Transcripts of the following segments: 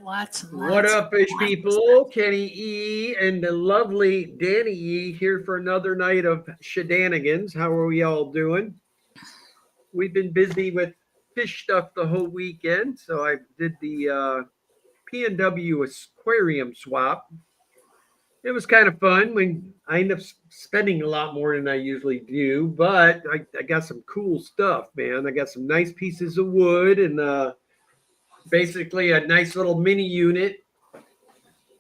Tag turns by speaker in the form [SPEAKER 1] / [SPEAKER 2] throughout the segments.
[SPEAKER 1] lots and
[SPEAKER 2] What
[SPEAKER 1] lots.
[SPEAKER 2] up, fish people? Kenny E and the lovely Danny E here for another night of shenanigans. How are we all doing? We've been busy with fish stuff the whole weekend, so I did the P&W aquarium swap. It was kind of fun. When I end up spending a lot more than I usually do, but I got some cool stuff, man. I got some nice pieces of wood and basically a nice little mini unit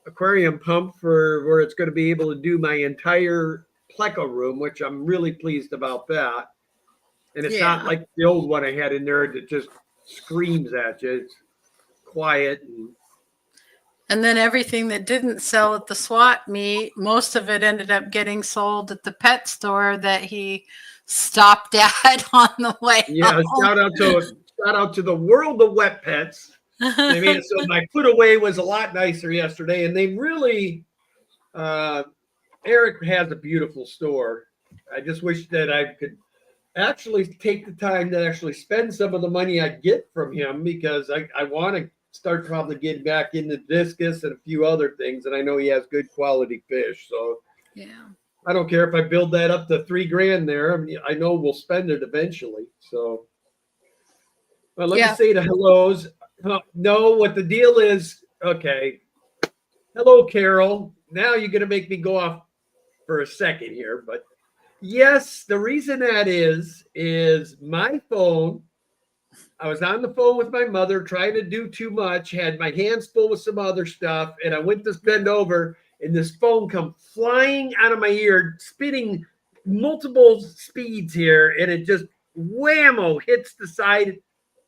[SPEAKER 2] aquarium pump for where it's going to be able to do my entire pleco room, which I'm really pleased about that. And it's not
[SPEAKER 1] Yeah.
[SPEAKER 2] like the old one I had in there that just screams at you. It's quiet.
[SPEAKER 1] And then everything that didn't sell at the swap meet, most of it ended up getting sold at the pet store that he stopped at on the way
[SPEAKER 2] Yeah,
[SPEAKER 1] home.
[SPEAKER 2] shout out to the world of wet pets. They made it so my put away was a lot nicer yesterday, and they really Eric has a beautiful store. I just wish that I could actually take the time to actually spend some of the money I get from him because I want to start probably getting back into discus and a few other things, and I know he has good quality fish. So
[SPEAKER 1] Yeah.
[SPEAKER 2] I don't care if I build that up to $3,000 there. I mean, I know we'll spend it eventually. So well, let me
[SPEAKER 1] Yeah.
[SPEAKER 2] say the hellos. No, what the deal is, okay. Hello, Carol. Now you're going to make me go off for a second here. But yes, the reason that is my phone. I was on the phone with my mother trying to do too much, had my hands full with some other stuff, and I went to bend over, and this phone come flying out of my ear, spinning multiple speeds here, and it just whammo hits the side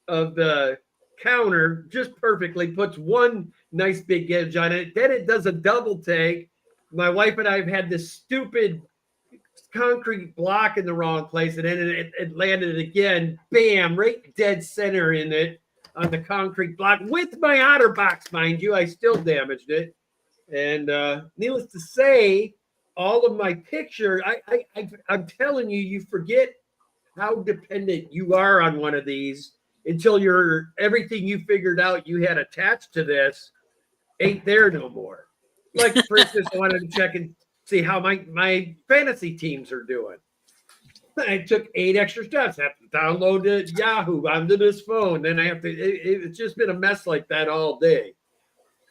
[SPEAKER 2] of the counter just perfectly, puts one nice big edge on it. Then it does a double take. My wife and I have had this stupid concrete block in the wrong place, and then it landed again, bam, right dead center in it on the concrete block with my otter box, mind you. I still damaged it. And needless to say, all of my picture, I'm telling you, you forget how dependent you are on one of these until you're everything you figured out you had attached to this ain't there no more. Like for instance, I wanted to check and see how my fantasy teams are doing. I took 8 extra steps. I have to download the Yahoo onto this phone. Then I have to. It's just been a mess like that all day.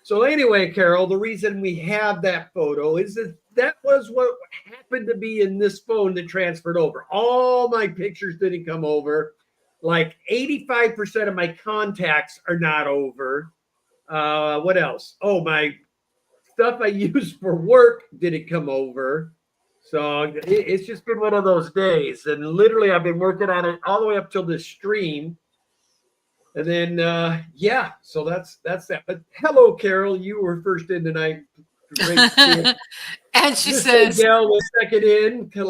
[SPEAKER 2] So anyway, Carol, the reason we have that photo is that was what happened to be in this phone that transferred over. All my pictures didn't come over. Like 85% of my contacts are not over. What else? Oh, my stuff I use for work didn't come over. So it's just been one of those days. And literally, I've been working on it all the way up till this stream. And then, yeah, so that's that. But hello, Carol. You were first in tonight. Great to see you.
[SPEAKER 1] And she
[SPEAKER 2] Miss
[SPEAKER 1] says,
[SPEAKER 2] Adele was second in.
[SPEAKER 1] Ken,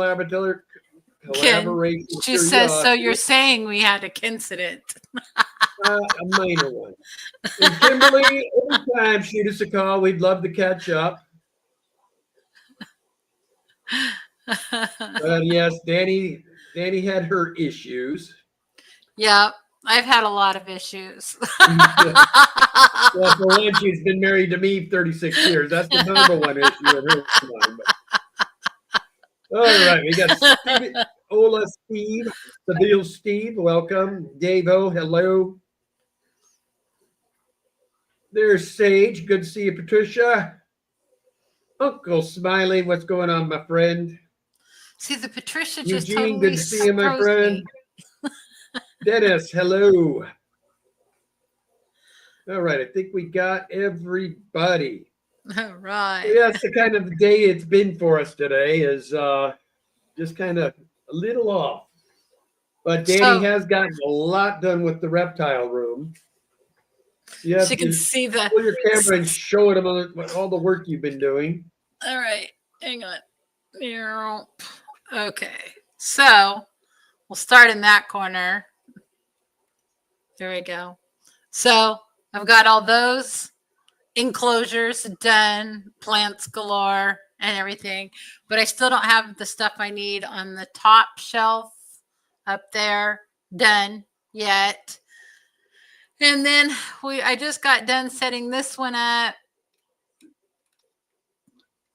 [SPEAKER 2] Collaboration.
[SPEAKER 1] she says, so you're saying we had a incident.
[SPEAKER 2] A minor one. And Kimberly, anytime shoot us a call. We'd love to catch up. But yes, Danny had her issues.
[SPEAKER 1] Yeah, I've had a lot of issues.
[SPEAKER 2] Well, for one, she's been married to me 36 years. That's the number one issue in her mind. All right, we got Steve, Ola Steve, Seville Steve, welcome. Davo, hello. There's Sage, good to see you, Patricia. Uncle Smiley, what's going on, my friend?
[SPEAKER 1] See, the Patricia just
[SPEAKER 2] Eugene,
[SPEAKER 1] totally
[SPEAKER 2] good to see you, my friend.
[SPEAKER 1] me.
[SPEAKER 2] Dennis, hello. All right, I think we got everybody.
[SPEAKER 1] All right.
[SPEAKER 2] So yeah, that's the kind of day it's been for us today is just kind of a little off. But Danny has gotten a lot done with the reptile room. Yeah,
[SPEAKER 1] she can see the
[SPEAKER 2] pull your camera and show them all the work you've been doing.
[SPEAKER 1] All right, hang on. Okay, so we'll start in that corner. There we go. So I've got all those enclosures done, plants galore and everything, but I still don't have the stuff I need on the top shelf up there done yet. And then I just got done setting this one up.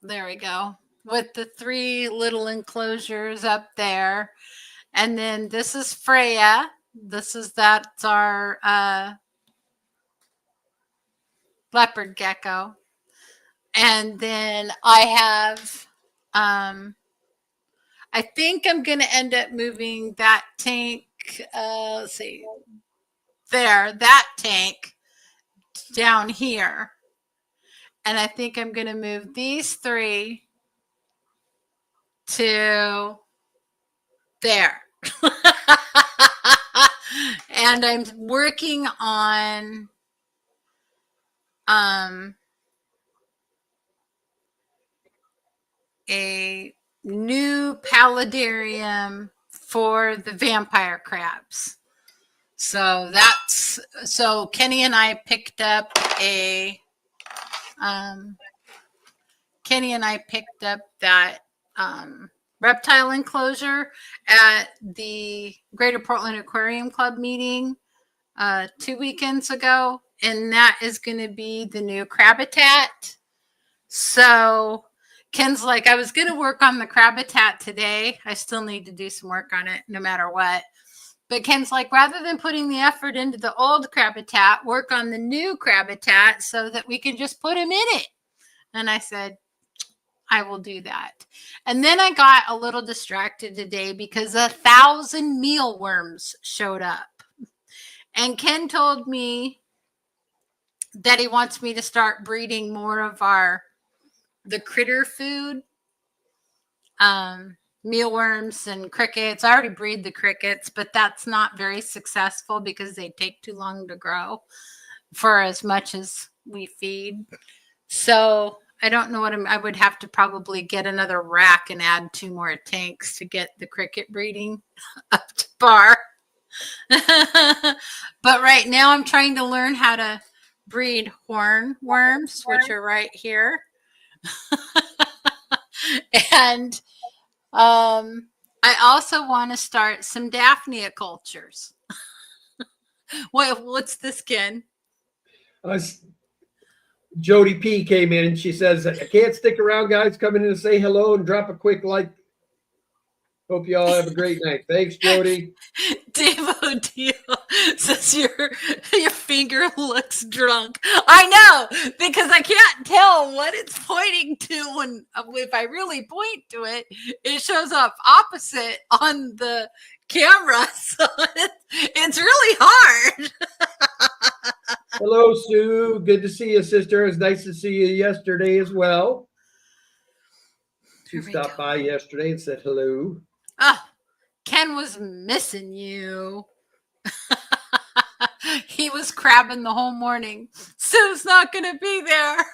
[SPEAKER 1] There we go. With the 3 little enclosures up there. And then this is Freya. That's our leopard gecko. And then I have I think I'm going to end up moving that tank. Let's see. That tank down here. And I think I'm going to move these 3 to there. And I'm working on a new paludarium for the vampire crabs. So Kenny and I picked up that reptile enclosure at the Greater Portland Aquarium Club meeting 2 weekends ago, and that is going to be the new crabitat. So Ken's like, I was going to work on the crabitat today. I still need to do some work on it no matter what. But Ken's like, rather than putting the effort into the old crabitat, work on the new crabitat so that we can just put him in it. And I said, I will do that. And then I got a little distracted today because 1,000 mealworms showed up. And Ken told me that he wants me to start breeding more of the critter food, mealworms and crickets. I already breed the crickets, but that's not very successful because they take too long to grow for as much as we feed. So I don't know I would have to probably get another rack and add 2 more tanks to get the cricket breeding up to par. But right now I'm trying to learn how to breed hornworms, which are right here. And I also want to start some Daphnia cultures. What's this, Ken?
[SPEAKER 2] Jody P came in and she says, I can't stick around, guys. Come in to say hello and drop a quick like. Hope you all have a great night. Thanks, Jody.
[SPEAKER 1] Dave O'Deal says your finger looks drunk. I know, because I can't tell what it's pointing to when if I really point to it, it shows up opposite on the camera. So it's really hard.
[SPEAKER 2] Hello, Sue. Good to see you, sister. It's nice to see you yesterday as well. She stopped by yesterday and said hello.
[SPEAKER 1] Oh, Ken was missing you. He was crabbing the whole morning. Sue's not going to be there.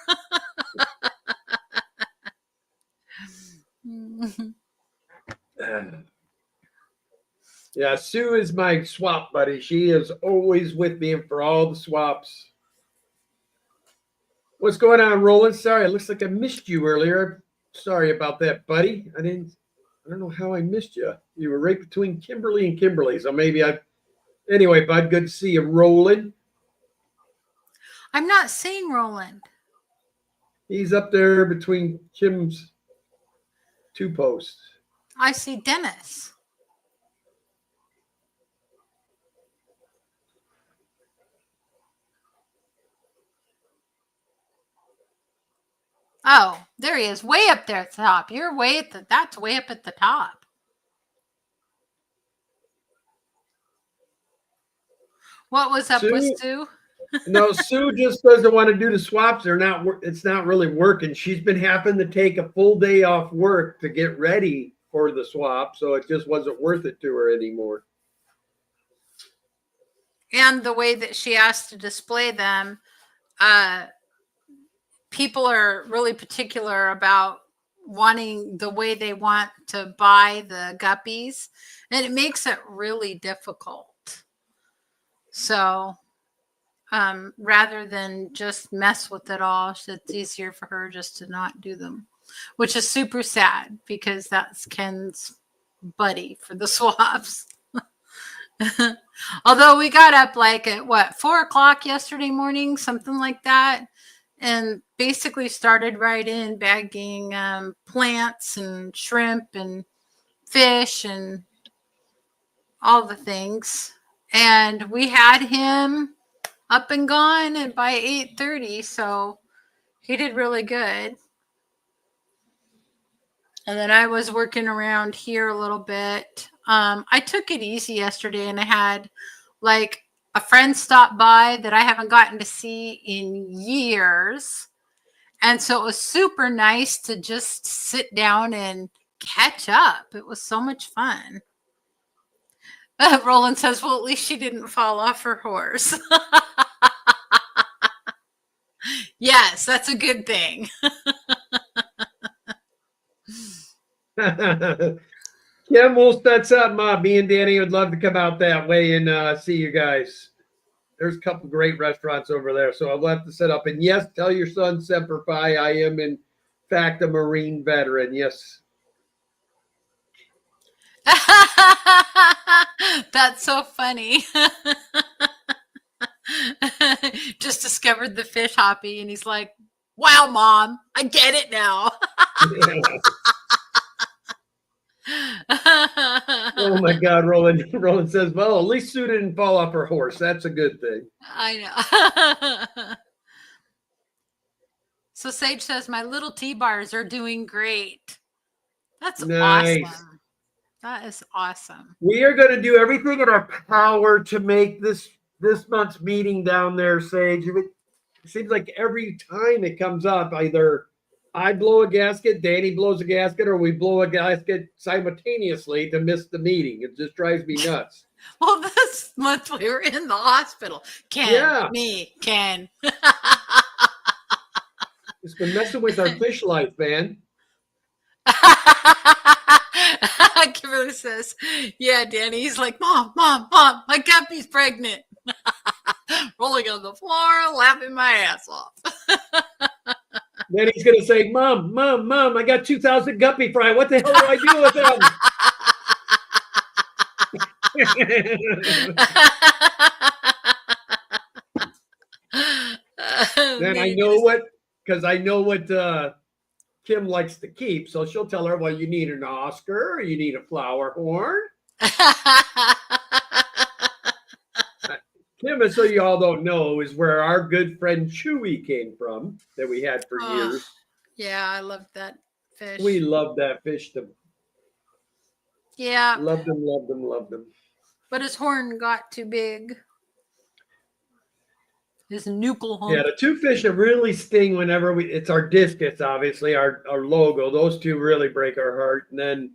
[SPEAKER 2] Yeah, Sue is my swap buddy. She is always with me and for all the swaps. What's going on, Roland? Sorry, it looks like I missed you earlier. Sorry about that, buddy. I don't know how I missed you. You were right between Kimberly and Kimberly. So maybe anyway, bud, good to see you, Roland.
[SPEAKER 1] I'm not seeing Roland.
[SPEAKER 2] He's up there between Kim's 2 posts.
[SPEAKER 1] I see Dennis. Oh, there he is, way up there at the top. You're that's way up at the top. What was up with Sue?
[SPEAKER 2] No, Sue just doesn't want to do the swaps. It's not really working. She's been having to take a full day off work to get ready for the swap, so it just wasn't worth it to her anymore.
[SPEAKER 1] And the way that she asked to display them, people are really particular about wanting the way they want to buy the guppies, and it makes it really difficult. So rather than just mess with it all, it's easier for her just to not do them, which is super sad because that's Ken's buddy for the swaps. Although we got up like at what, 4 o'clock yesterday morning, something like that, and basically started right in bagging plants and shrimp and fish and all the things. And we had him up and gone and by 8:30, so he did really good. And then I was working around here a little bit. I took it easy yesterday, and I had like a friend stop by that I haven't gotten to see in years. And so it was super nice to just sit down and catch up. It was so much fun. Roland says, well, at least she didn't fall off her horse. Yes, that's a good thing.
[SPEAKER 2] Kim, we'll set something up. Me and Danny would love to come out that way and see you guys. There's a couple great restaurants over there, so I'll have to set up. And yes, tell your son Semper Fi. I am, in fact, a Marine veteran. Yes.
[SPEAKER 1] That's so funny. Just discovered the fish hoppy, and he's like, wow, Mom, I get it now.
[SPEAKER 2] Oh my God, Roland. Roland says, well, at least Sue didn't fall off her horse. That's a good thing.
[SPEAKER 1] I know. So Sage says, my little T-bars are doing great. That's
[SPEAKER 2] nice.
[SPEAKER 1] Awesome. That is awesome.
[SPEAKER 2] We are going to do everything in our power to make this month's meeting down there, Sage. It seems like every time it comes up, either I blow a gasket, Danny blows a gasket, or we blow a gasket simultaneously to miss the meeting. It just drives me nuts.
[SPEAKER 1] Well, this month we were in the hospital. Ken.
[SPEAKER 2] It's been messing with our fish life, man.
[SPEAKER 1] Kimberly says, yeah, Danny. He's like, Mom, my guppy's pregnant. Rolling on the floor, laughing my ass off.
[SPEAKER 2] Then he's going to say, Mom, I got 2,000 guppy fry. What the hell do I do with them? Then I know what Kim likes to keep. So she'll tell her, well, you need an Oscar, or you need a flower horn. Kim, so you all don't know, is where our good friend Chewy came from, that we had for years.
[SPEAKER 1] Yeah, I loved that fish.
[SPEAKER 2] We loved that fish.
[SPEAKER 1] Yeah.
[SPEAKER 2] Loved him.
[SPEAKER 1] But his horn got too big. His nuchal hump.
[SPEAKER 2] Yeah, the two fish that really sting whenever it's our discus, obviously, our logo. Those two really break our heart. And then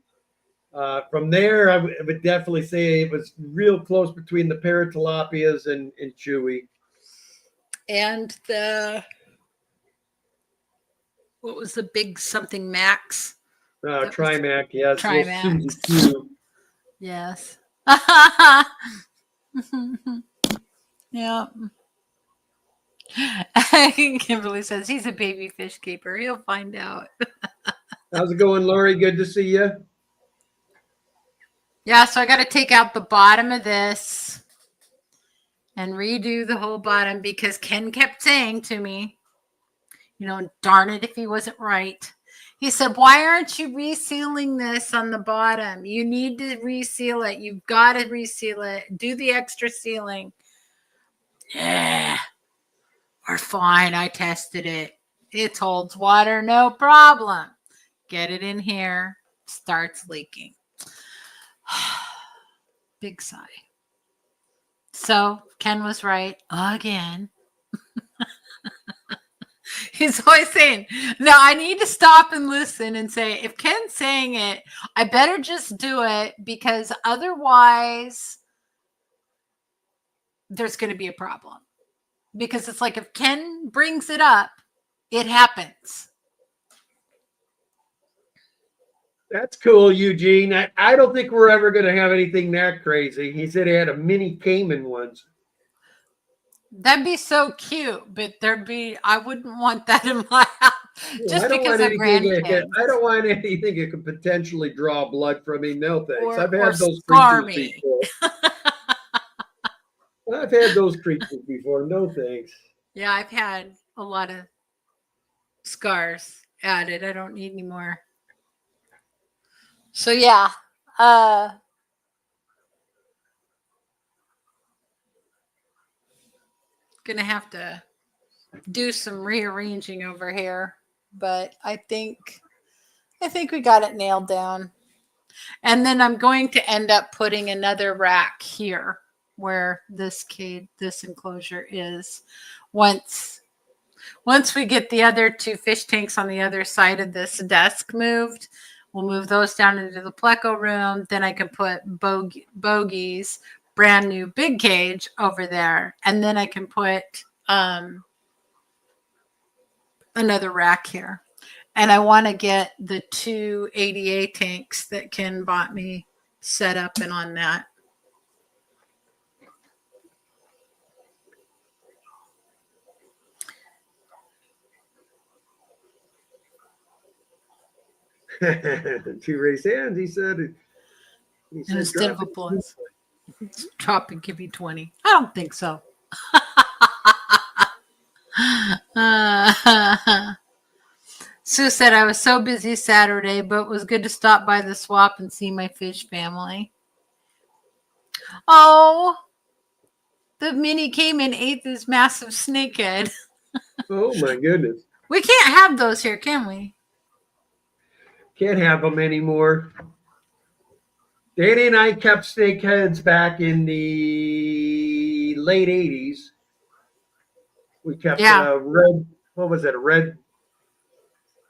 [SPEAKER 2] from there, I would definitely say it was real close between the paratilapias and Chewy. And
[SPEAKER 1] what was the big something Max?
[SPEAKER 2] Trimac, yes.
[SPEAKER 1] Trimax. Yes. Yeah. Kimberly says he's a baby fish keeper. He'll find out.
[SPEAKER 2] How's it going, Lori? Good to see you.
[SPEAKER 1] Yeah, so I got to take out the bottom of this and redo the whole bottom because Ken kept saying to me, darn it if he wasn't right. He said, why aren't you resealing this on the bottom? You need to reseal it. You've got to reseal it. Do the extra sealing. Yeah, we're fine. I tested it. It holds water, no problem. Get it in here. Starts leaking. Big sigh. So Ken was right again. He's always saying, no, I need to stop and listen and say, if Ken's saying it, I better just do it because otherwise there's going to be a problem. Because it's like if Ken brings it up, it happens.
[SPEAKER 2] That's cool, Eugene. I don't think we're ever going to have anything that crazy. He said he had a mini Cayman once.
[SPEAKER 1] That'd be so cute, but I wouldn't want that in my house. Just because of grandkids.
[SPEAKER 2] I don't want anything that could potentially draw blood from me. No thanks.
[SPEAKER 1] Or,
[SPEAKER 2] I've had those
[SPEAKER 1] scar me.
[SPEAKER 2] before. I've had those creatures before. No thanks.
[SPEAKER 1] Yeah, I've had a lot of scars added. I don't need any more. So yeah, uh gonna have to do some rearranging over here, but I think we got it nailed down. And then I'm going to end up putting another rack here where this enclosure is. Once once we get the other two fish tanks on the other side of this desk moved, we'll move those down into the pleco room. Then I can put Bogey's brand new big cage over there, and then I can put another rack here. And I want to get the two ADA tanks that Ken bought me set up and on that.
[SPEAKER 2] Two raised hands. He said. He
[SPEAKER 1] And
[SPEAKER 2] said,
[SPEAKER 1] instead of
[SPEAKER 2] drop it.
[SPEAKER 1] applause, drop and give me 20. I don't think so. Sue said, I was so busy Saturday, but it was good to stop by the swap and see my fish family. Oh, the mini came and ate this massive snakehead.
[SPEAKER 2] Oh my goodness.
[SPEAKER 1] We can't have those here, can we?
[SPEAKER 2] Can't have them anymore. Danny and I kept snakeheads back in the late 80s. We kept
[SPEAKER 1] Yeah.
[SPEAKER 2] red. What was it? A red.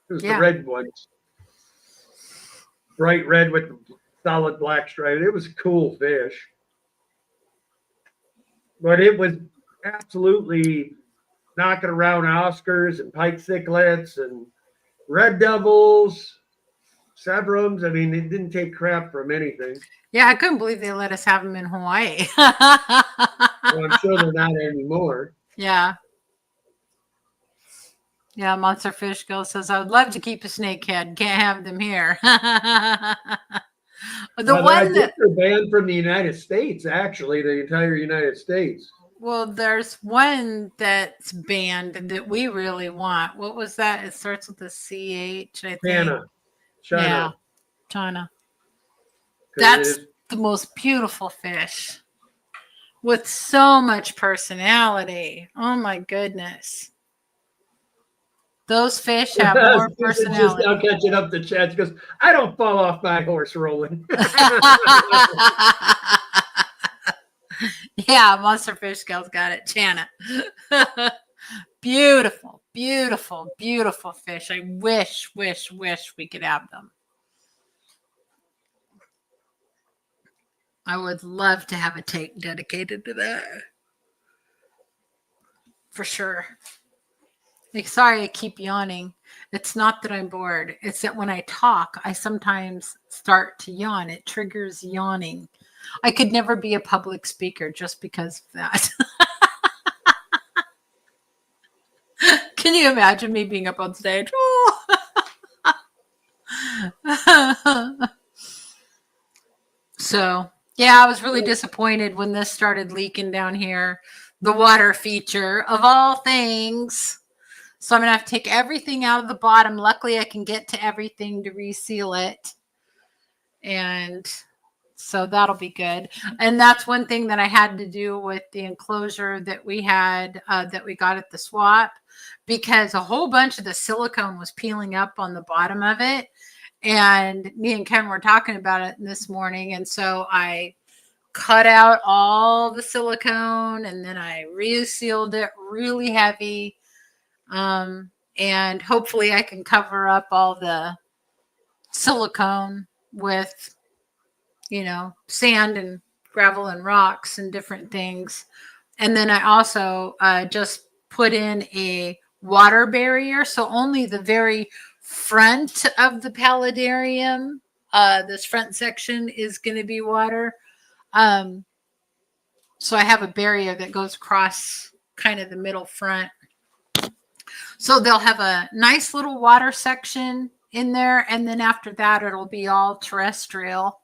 [SPEAKER 2] It was
[SPEAKER 1] Yeah.
[SPEAKER 2] the red ones. Bright red with the solid black stripe. It was a cool fish. But it was absolutely knocking around Oscars and pike cichlids and red devils, Severums. I mean, it didn't take crap from anything.
[SPEAKER 1] Yeah, I couldn't believe they let us have them in Hawaii.
[SPEAKER 2] Well, I'm sure they're not anymore.
[SPEAKER 1] Yeah. Yeah, Monster Fish Girl says, I would love to keep a snakehead. Can't have them here. The
[SPEAKER 2] I
[SPEAKER 1] one
[SPEAKER 2] think
[SPEAKER 1] that,
[SPEAKER 2] they're banned from the United States, actually, the entire United States.
[SPEAKER 1] well, there's one that's banned that we really want. What was that? It starts with a CH, I think.
[SPEAKER 2] China.
[SPEAKER 1] Yeah, China.
[SPEAKER 2] 'Cause
[SPEAKER 1] That's the most beautiful fish with so much personality. Oh my goodness. Those fish have more
[SPEAKER 2] Susan just
[SPEAKER 1] personality.
[SPEAKER 2] now catching up the chat. She goes, I don't fall off my horse rolling.
[SPEAKER 1] Yeah, Monster Fish Girl's got it. Chana. Beautiful, beautiful, beautiful fish. I wish we could have them. I would love to have a tank dedicated to that. For sure. Like, sorry, I keep yawning. It's not that I'm bored. It's that when I talk, I sometimes start to yawn. It triggers yawning. I could never be a public speaker just because of that. Can you imagine me being up on stage? So, yeah, I was really disappointed when this started leaking down here. The water feature of all things. So I'm going to have to take everything out of the bottom. Luckily, I can get to everything to reseal it. And so that'll be good. And that's one thing that I had to do with the enclosure that we had, that we got at the swap, because a whole bunch of the silicone was peeling up on the bottom of it. And me and Ken were talking about it this morning. And so I cut out all the silicone and then I resealed it really heavy. And hopefully I can cover up all the silicone with, sand and gravel and rocks and different things. And then I also just put in a water barrier. So only the very front of the paludarium, this front section is going to be water. So I have a barrier that goes across kind of the middle front. So they'll have a nice little water section in there. And then after that, it'll be all terrestrial.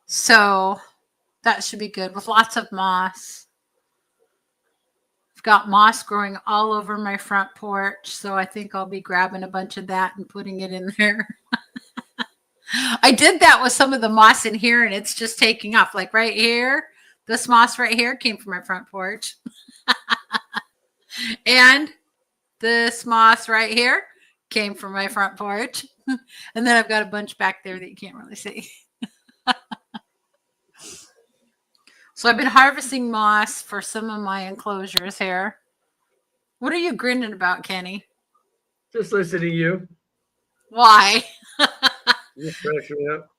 [SPEAKER 1] So that should be good with lots of moss. got moss growing all over my front porch. So I think I'll be grabbing a bunch of that and putting it in there. I did that with some of the moss in here and it's just taking off. Like right here, this moss right here came from my front porch. And this moss right here came from my front porch. And then I've got a bunch back there that you can't really see. So I've been harvesting moss for some of my enclosures here. What are you grinning about, Kenny?
[SPEAKER 2] Just listen to you.
[SPEAKER 1] Why?
[SPEAKER 2] You crack me up.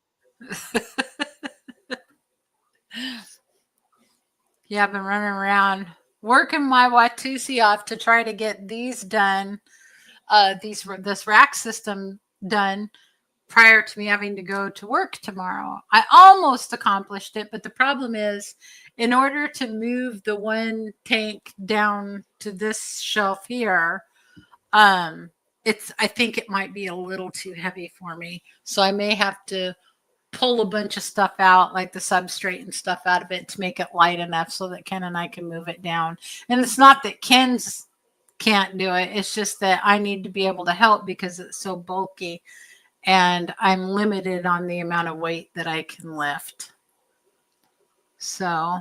[SPEAKER 1] Yeah, I've been running around working my Watusi off to try to get these done, this rack system done prior to me having to go to work tomorrow. I almost accomplished it, but the problem is in order to move the one tank down to this shelf here, I think it might be a little too heavy for me. So I may have to pull a bunch of stuff out, like the substrate and stuff out of it to make it light enough so that Ken and I can move it down. And it's not that Ken's can't do it. It's just that I need to be able to help because it's so bulky and I'm limited on the amount of weight that I can lift. So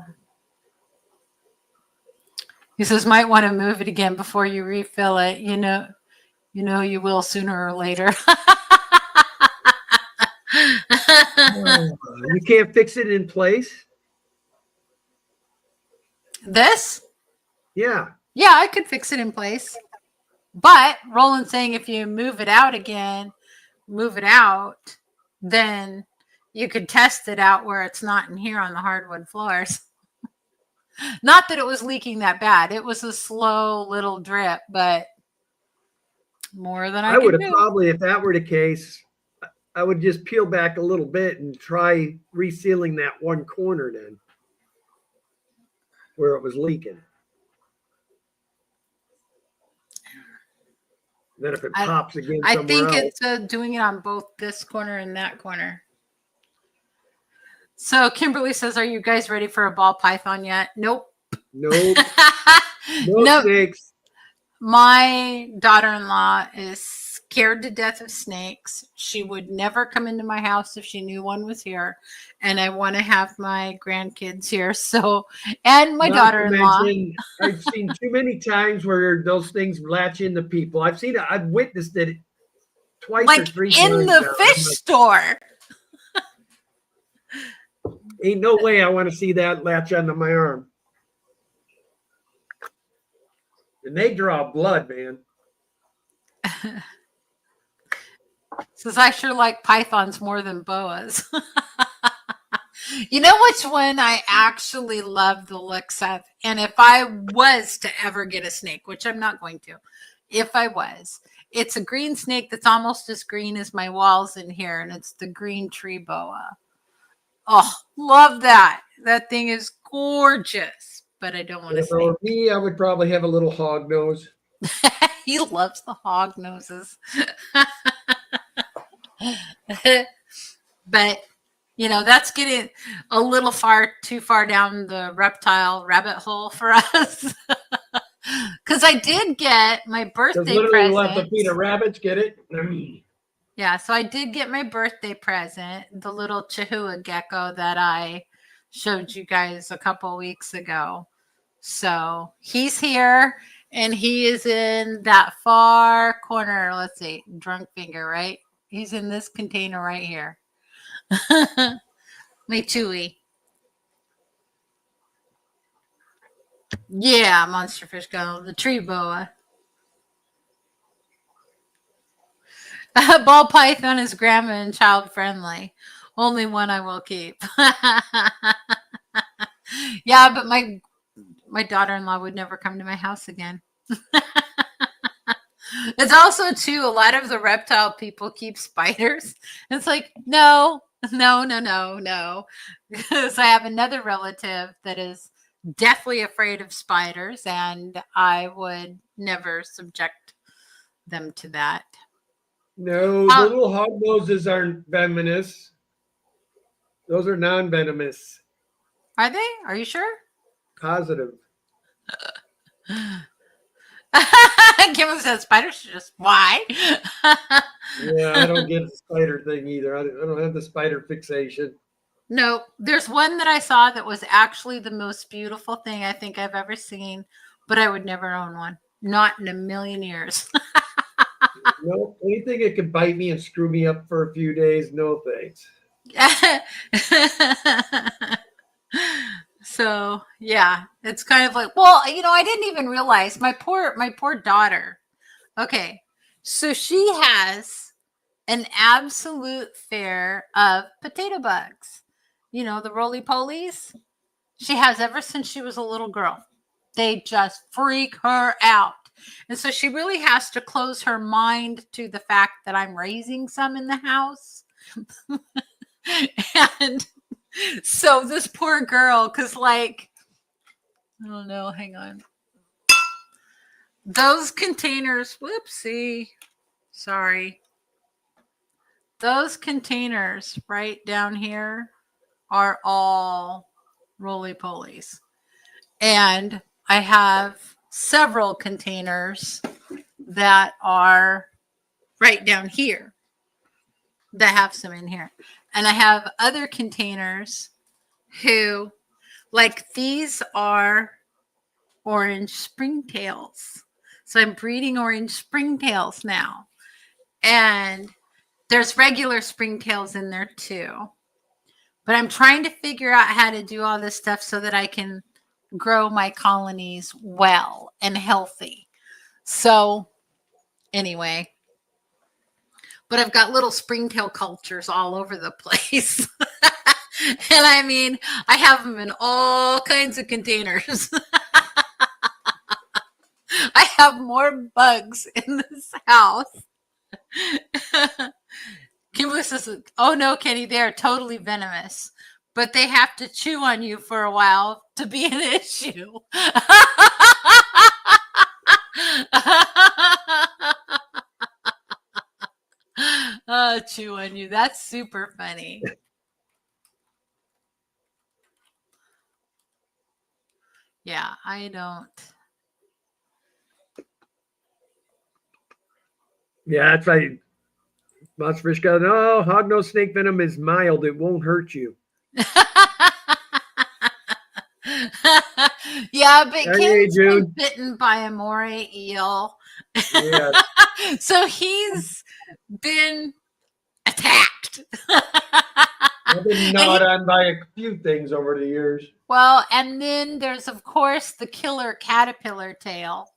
[SPEAKER 1] he says, might want to move it again before you refill it. You know, you will sooner or later.
[SPEAKER 2] You can't fix it in place?
[SPEAKER 1] This?
[SPEAKER 2] Yeah.
[SPEAKER 1] Yeah, I could fix it in place. But Roland's saying if you move it out, then you could test it out where it's not in here on the hardwood floors. Not that it was leaking that bad. It was a slow little drip, but more than I
[SPEAKER 2] would have
[SPEAKER 1] do.
[SPEAKER 2] Probably, if that were the case, I would just peel back a little bit and try resealing that one corner then where it was leaking. Then if it pops again somewhere
[SPEAKER 1] I think
[SPEAKER 2] else.
[SPEAKER 1] it's doing it on both this corner and that corner. So Kimberly says, are you guys ready for a ball python yet? Nope.
[SPEAKER 2] Nope. No
[SPEAKER 1] Nope.
[SPEAKER 2] snakes.
[SPEAKER 1] My daughter-in-law is scared to death of snakes. She would never come into my house if she knew one was here. And I want to have my grandkids here. So, and my daughter-in-law.
[SPEAKER 2] I've seen too many times where those things latch into people. I've witnessed it twice or three times.
[SPEAKER 1] In the fish store.
[SPEAKER 2] Ain't no way I want to see that latch onto my arm. And they draw blood, man.
[SPEAKER 1] Says I sure like pythons more than boas. You know which one I actually love the looks of? And if I was to ever get a snake, which I'm not going to, if I was, it's a green snake that's almost as green as my walls in here, and it's the green tree boa. Oh, love that. That thing is gorgeous, but I don't want to see.
[SPEAKER 2] For me, I would probably have a little hog nose.
[SPEAKER 1] He loves the hog noses. But, that's getting a little too far down the reptile rabbit hole for us. Because I did get my birthday present.
[SPEAKER 2] Left a feed of rabbits, get it?
[SPEAKER 1] Yeah, so I did get my birthday present, the little Chihuahua gecko that I showed you guys a couple weeks ago. So he's here, and he is in that far corner. Let's see, drunk finger, right? He's in this container right here. My Chewy. Yeah, monster fish go, the tree boa. Ball python is grandma and child friendly. Only one I will keep. Yeah, but my daughter-in-law would never come to my house again. It's also too, a lot of the reptile people keep spiders. It's like, no. Because I have another relative that is deathly afraid of spiders, and I would never subject them to that.
[SPEAKER 2] No, the little hog noses aren't venomous. Those are non-venomous.
[SPEAKER 1] Are they? Are you sure?
[SPEAKER 2] Positive.
[SPEAKER 1] Kim says spiders just why?
[SPEAKER 2] Yeah, I don't get the spider thing either. I don't have the spider fixation.
[SPEAKER 1] No, there's one that I saw that was actually the most beautiful thing I think I've ever seen, but I would never own one. Not in a million years.
[SPEAKER 2] No, anything that could bite me and screw me up for a few days, no thanks.
[SPEAKER 1] So yeah, it's kind of like, well, I didn't even realize my poor daughter. Okay, so she has an absolute fear of potato bugs. The roly polies. She has ever since she was a little girl. They just freak her out. And so she really has to close her mind to the fact that I'm raising some in the house. And so this poor girl, because I don't know, hang on. Those containers, whoopsie, sorry. Those containers right down here are all roly polies. And I have several containers that are right down here that have some in here. And I have other containers who, like, these are orange springtails. So I'm breeding orange springtails now. And there's regular springtails in there too. But I'm trying to figure out how to do all this stuff so that I can grow my colonies well and healthy. So anyway, but I've got little springtail cultures all over the place. And I mean, I have them in all kinds of containers. I have more bugs in this house. Kimberly says, oh no, Kenny, they are totally venomous, but they have to chew on you for a while to be an issue. Chew on you. That's super funny. Yeah, I don't.
[SPEAKER 2] Yeah, that's right. Monster Fish got no hog nose snake venom is mild. It won't hurt you.
[SPEAKER 1] Yeah, but
[SPEAKER 2] Hey,
[SPEAKER 1] Ken's been
[SPEAKER 2] June.
[SPEAKER 1] bitten by a moray eel.
[SPEAKER 2] Yeah.
[SPEAKER 1] So he's been attacked.
[SPEAKER 2] I've been gnawed on by a few things over the years.
[SPEAKER 1] Well, and then there's, of course, the killer caterpillar tail.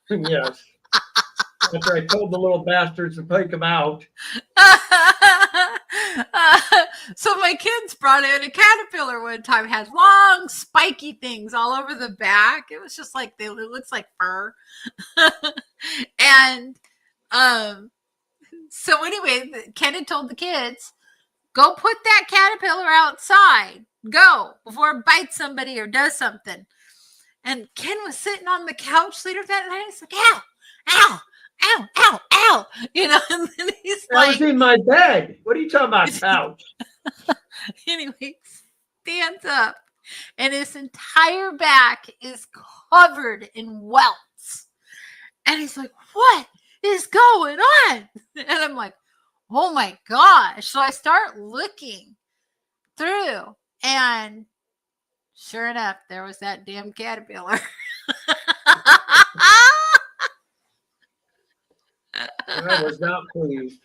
[SPEAKER 2] Yes. After I told the little bastards to take them out.
[SPEAKER 1] So my kids brought in a caterpillar one time, had long spiky things all over the back. It was just like, it looks like fur. And so anyway, Ken had told the kids, go put that caterpillar outside. Go before it bites somebody or does something. And Ken was sitting on the couch later that night. He's like, ow, ow, ow, ow, ow. And then he's
[SPEAKER 2] I was in my bed. What are you talking about, couch?
[SPEAKER 1] Anyway, stands up and his entire back is covered in welts. And he's like, what is going on? And I'm like, oh my gosh. So I start looking through, and sure enough, there was that damn caterpillar.
[SPEAKER 2] I was not pleased.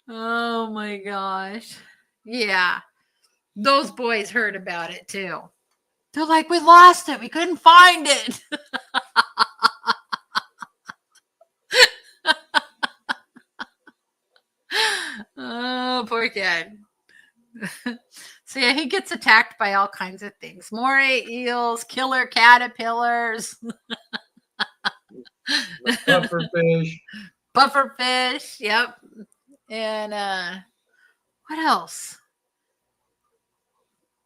[SPEAKER 1] Oh my gosh. Yeah. Those boys heard about it too. They're like, we lost it. We couldn't find it. Oh, poor kid. So yeah, he gets attacked by all kinds of things. Moray eels, killer caterpillars.
[SPEAKER 2] Pufferfish.
[SPEAKER 1] Pufferfish, yep. And what else?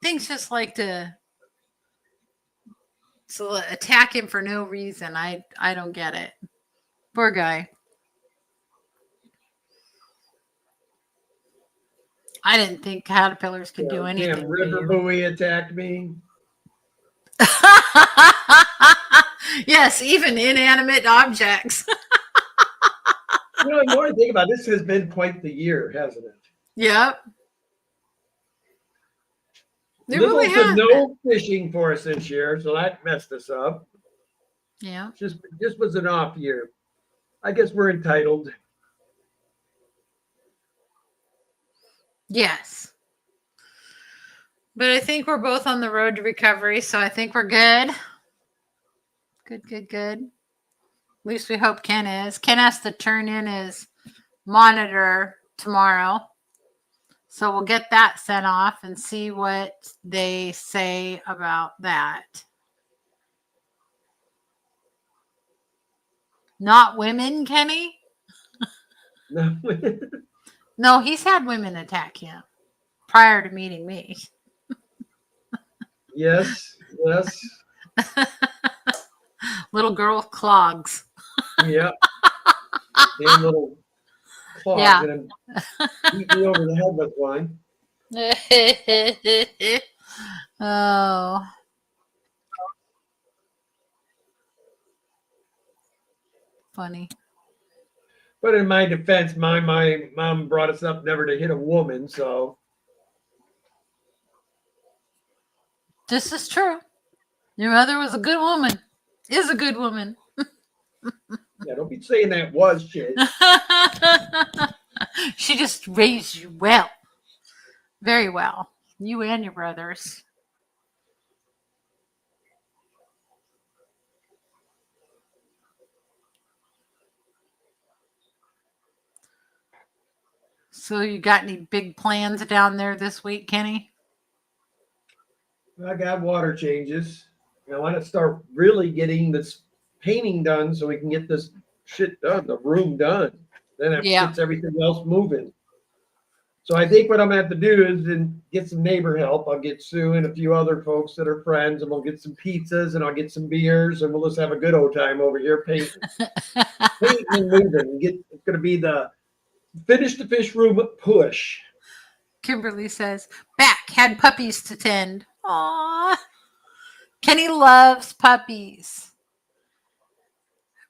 [SPEAKER 1] Things just like to attack him for no reason. I don't get it. Poor guy. I didn't think caterpillars could do
[SPEAKER 2] Damn
[SPEAKER 1] anything to
[SPEAKER 2] river
[SPEAKER 1] you.
[SPEAKER 2] buoy attacked me.
[SPEAKER 1] Yes, even inanimate objects.
[SPEAKER 2] You know, the more I think about it, this has been quite the year, hasn't it?
[SPEAKER 1] Yep. It
[SPEAKER 2] Little
[SPEAKER 1] really
[SPEAKER 2] to
[SPEAKER 1] has been.
[SPEAKER 2] no fishing for us this year, so that messed us up.
[SPEAKER 1] Yeah.
[SPEAKER 2] Just was an off year. I guess we're entitled.
[SPEAKER 1] Yes. But I think we're both on the road to recovery, so I think we're good. Good. At least we hope Ken is. Ken has to turn in his monitor tomorrow. So we'll get that sent off and see what they say about that. Not women, Kenny?
[SPEAKER 2] No.
[SPEAKER 1] No, he's had women attack him prior to meeting me.
[SPEAKER 2] Yes.
[SPEAKER 1] Little girl with clogs.
[SPEAKER 2] Yeah. Damn little claws
[SPEAKER 1] Yeah.
[SPEAKER 2] and beat me over the head with one.
[SPEAKER 1] Oh. Funny.
[SPEAKER 2] But in my defense, my mom brought us up never to hit a woman, so
[SPEAKER 1] This is true. Your mother was a good woman. Is a good woman.
[SPEAKER 2] yeah, don't be saying that was shit.
[SPEAKER 1] She just raised you well. Very well. You and your brothers. So you got any big plans down there this week, Kenny?
[SPEAKER 2] I got water changes. I want to start really getting this painting done so we can get this shit done, the room done. Then it gets everything else moving. So I think what I'm gonna have to do is then get some neighbor help. I'll get Sue and a few other folks that are friends, and we'll get some pizzas and I'll get some beers, and we'll just have a good old time over here painting, painting and moving. It's gonna be the finish the fish room push.
[SPEAKER 1] Kimberly says, back, had puppies to tend. Aww. Kenny loves puppies.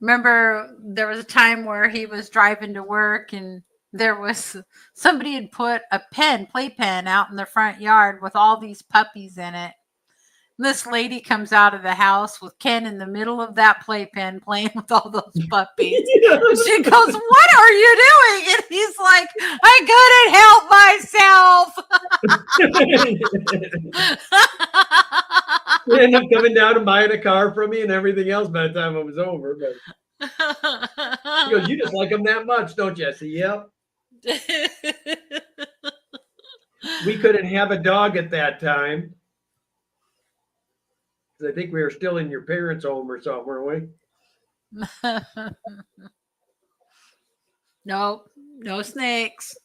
[SPEAKER 1] Remember, there was a time where he was driving to work and there was somebody had put a playpen out in the front yard with all these puppies in it. This lady comes out of the house with Ken in the middle of that playpen playing with all those puppies. She goes, what are you doing? And he's like, I couldn't help myself.
[SPEAKER 2] He ended up coming down and buying a car from me and everything else by the time it was over. But he goes, you just like them that much, don't you? I said, yep. We couldn't have a dog at that time. I think we were still in your parents' home or something, weren't we?
[SPEAKER 1] Nope. No snakes.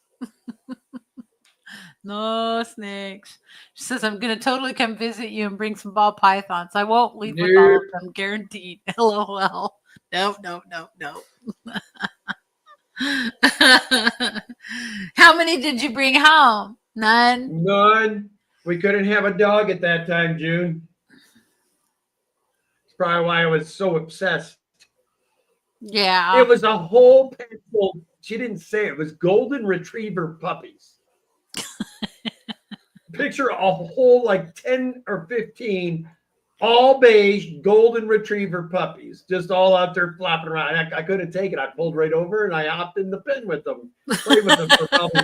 [SPEAKER 1] No snakes. She says, I'm going to totally come visit you and bring some ball pythons. I won't leave with all of them, guaranteed. LOL. No. How many did you bring home? None?
[SPEAKER 2] None. We couldn't have a dog at that time, June. It's probably why I was so obsessed.
[SPEAKER 1] Yeah.
[SPEAKER 2] It was a whole pencil. She didn't say it was golden retriever puppies. Picture a whole like 10 or 15 all beige golden retriever puppies just all out there flopping around. I couldn't take it. I pulled right over and I hopped in the pen with them. Played with them for probably,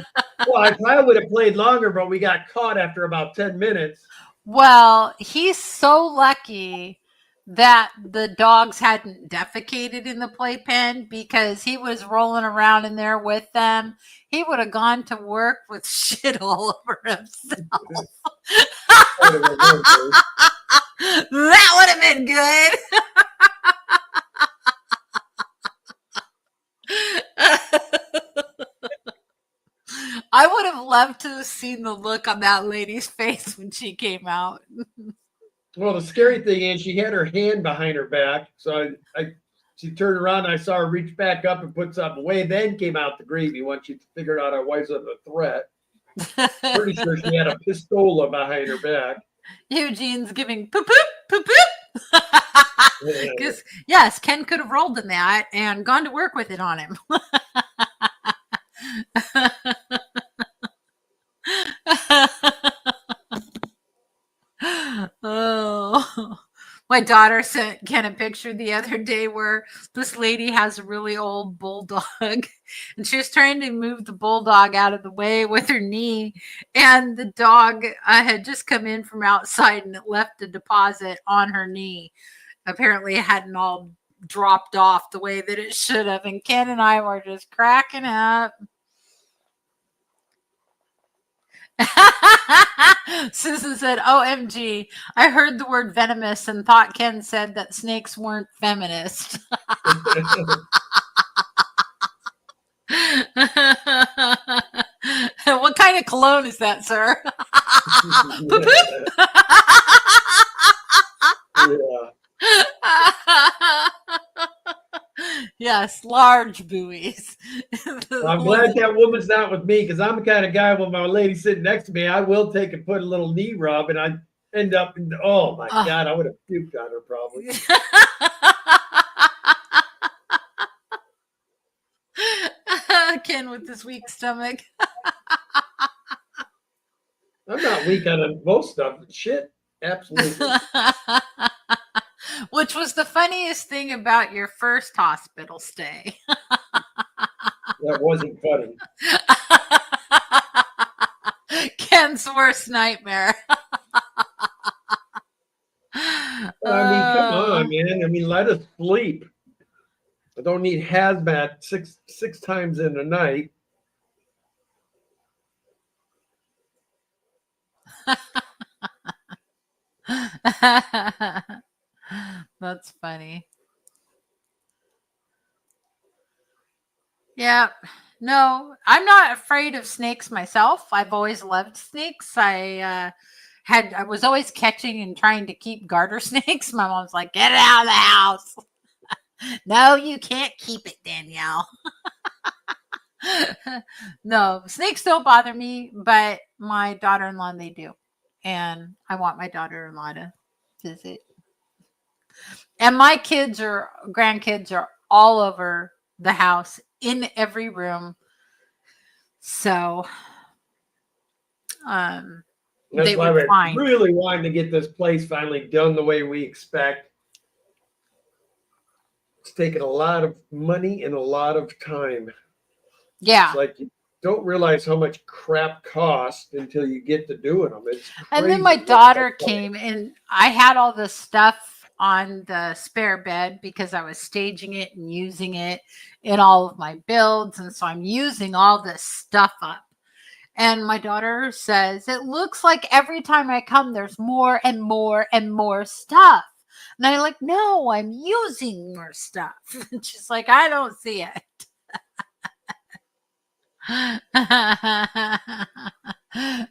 [SPEAKER 2] well, I probably would have played longer, but we got caught after about 10 minutes.
[SPEAKER 1] Well, he's so lucky that the dogs hadn't defecated in the playpen because he was rolling around in there with them. He would have gone to work with shit all over himself. That would have been good. I would have loved to have seen the look on that lady's face when she came out.
[SPEAKER 2] Well, the scary thing is she had her hand behind her back. So she turned around and I saw her reach back up and put something away, then came out to greet me once she figured out I wasn't a threat. Pretty sure she had a pistola behind her back.
[SPEAKER 1] Eugene's giving poop poop poop poop. Because yes, Ken could have rolled in that and gone to work with it on him. Oh, my daughter sent Ken a picture the other day where this lady has a really old bulldog and she was trying to move the bulldog out of the way with her knee. And the dog had just come in from outside and it left a deposit on her knee. Apparently, it hadn't all dropped off the way that it should have. And Ken and I were just cracking up. Susan said, OMG, I heard the word venomous and thought Ken said that snakes weren't feminist. What kind of cologne is that, sir? Yes, large buoys.
[SPEAKER 2] I'm glad that woman's not with me because I'm the kind of guy when my lady sitting next to me, I will take and put a little knee rub and I end up in, oh my God, I would have puked on her probably.
[SPEAKER 1] Ken with his weak stomach.
[SPEAKER 2] I'm not weak on most stuff. Shit, absolutely.
[SPEAKER 1] Which was the funniest thing about your first hospital stay.
[SPEAKER 2] That wasn't funny.
[SPEAKER 1] Ken's worst nightmare.
[SPEAKER 2] I mean, come on, man. I mean, let us sleep. I don't need hazmat six times in a night.
[SPEAKER 1] That's funny. Yeah. No, I'm not afraid of snakes myself. I've always loved snakes. I was always catching and trying to keep garter snakes. My mom's like, get it out of the house. No, you can't keep it, Danielle. No, snakes don't bother me, but my daughter-in-law, they do. And I want my daughter-in-law to visit. And my grandkids are all over the house in every room. So
[SPEAKER 2] that's why we're really wanting to get this place finally done the way we expect. It's taken a lot of money and a lot of time.
[SPEAKER 1] Yeah.
[SPEAKER 2] It's like you don't realize how much crap costs until you get to doing them. It's crazy.
[SPEAKER 1] And then my daughter came and I had all this stuff on the spare bed because I was staging it and using it in all of my builds. And so I'm using all this stuff up. And my daughter says, it looks like every time I come, there's more and more and more stuff. And I'm like, no, I'm using more stuff. And she's like, I don't see it.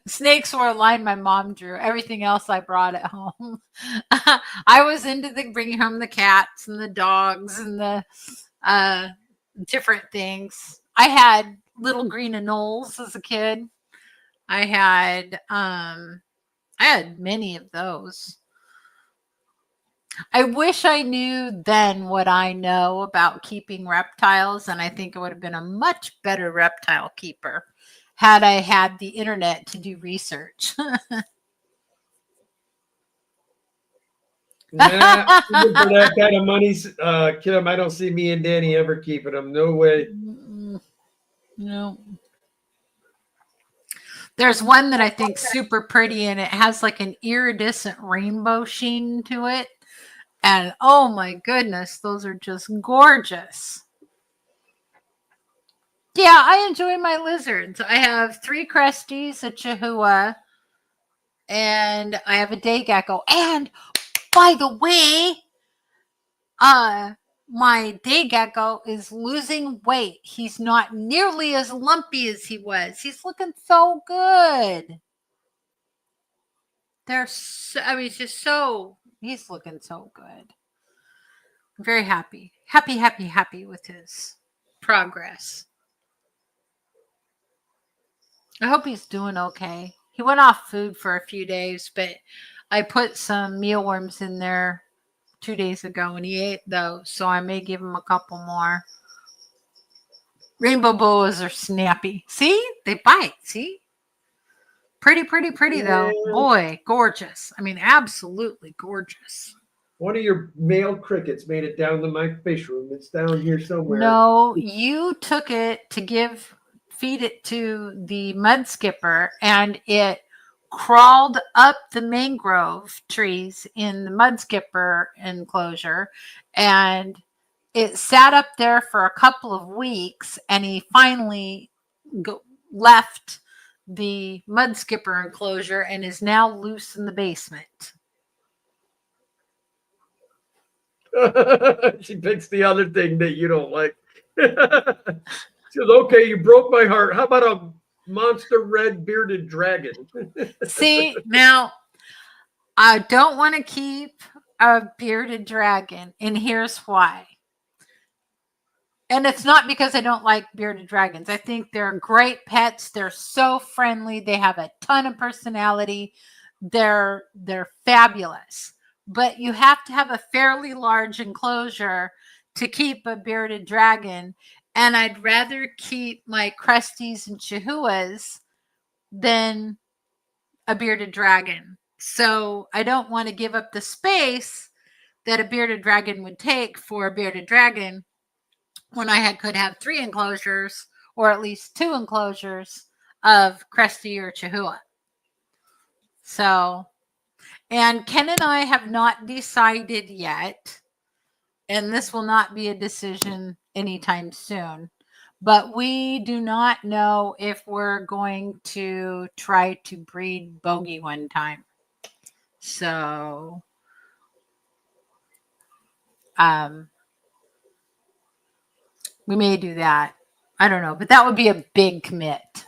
[SPEAKER 1] Snakes were a line my mom drew. Everything else I brought at home. I was into bringing home the cats and the dogs and the different things. I had little green anoles as a kid. I had many of those. I wish I knew then what I know about keeping reptiles, and I think I would have been a much better reptile keeper had I had the internet to do research.
[SPEAKER 2] Nah, for that kind of money, Kim, I don't see me and Danny ever keeping them. No way.
[SPEAKER 1] No. There's one that I think super pretty, and it has like an iridescent rainbow sheen to it. And oh my goodness, those are just gorgeous. Yeah, I enjoy my lizards. I have 3 cresties, a chihuahua, and I have a day gecko. And by the way, my day gecko is losing weight. He's not nearly as lumpy as he was. He's looking so good. He's looking so good. I'm very happy. Happy with his progress. I hope he's doing okay. He went off food for a few days, but I put some mealworms in there 2 days ago and he ate those, so I may give him a couple more. Rainbow boas are snappy. See? They bite. See? Pretty though.
[SPEAKER 2] Yeah.
[SPEAKER 1] Boy, gorgeous. I mean, absolutely gorgeous.
[SPEAKER 2] One of your male crickets made it down to my fish room. It's down here somewhere.
[SPEAKER 1] No, you took it to feed it to the mud skipper and it crawled up the mangrove trees in the mud skipper enclosure and it sat up there for a couple of weeks and he finally left the mud skipper enclosure and is now loose in the basement.
[SPEAKER 2] She picks the other thing that you don't like. She says, okay, you broke my heart. How about a monster red bearded dragon?
[SPEAKER 1] See, now I don't want to keep a bearded dragon, and here's why. And it's not because I don't like bearded dragons. I think they're great pets. They're so friendly. They have a ton of personality. They're fabulous. But you have to have a fairly large enclosure to keep a bearded dragon. And I'd rather keep my Crusties and Chihuahuas than a bearded dragon. So I don't want to give up the space that a bearded dragon would take for a bearded dragon when I could have 3 enclosures or at least 2 enclosures of Cresty or Chihuahua. So, and Ken and I have not decided yet, and this will not be a decision anytime soon, but we do not know if we're going to try to breed Bogey one time. So, we may do that. I don't know, but that would be a big commit.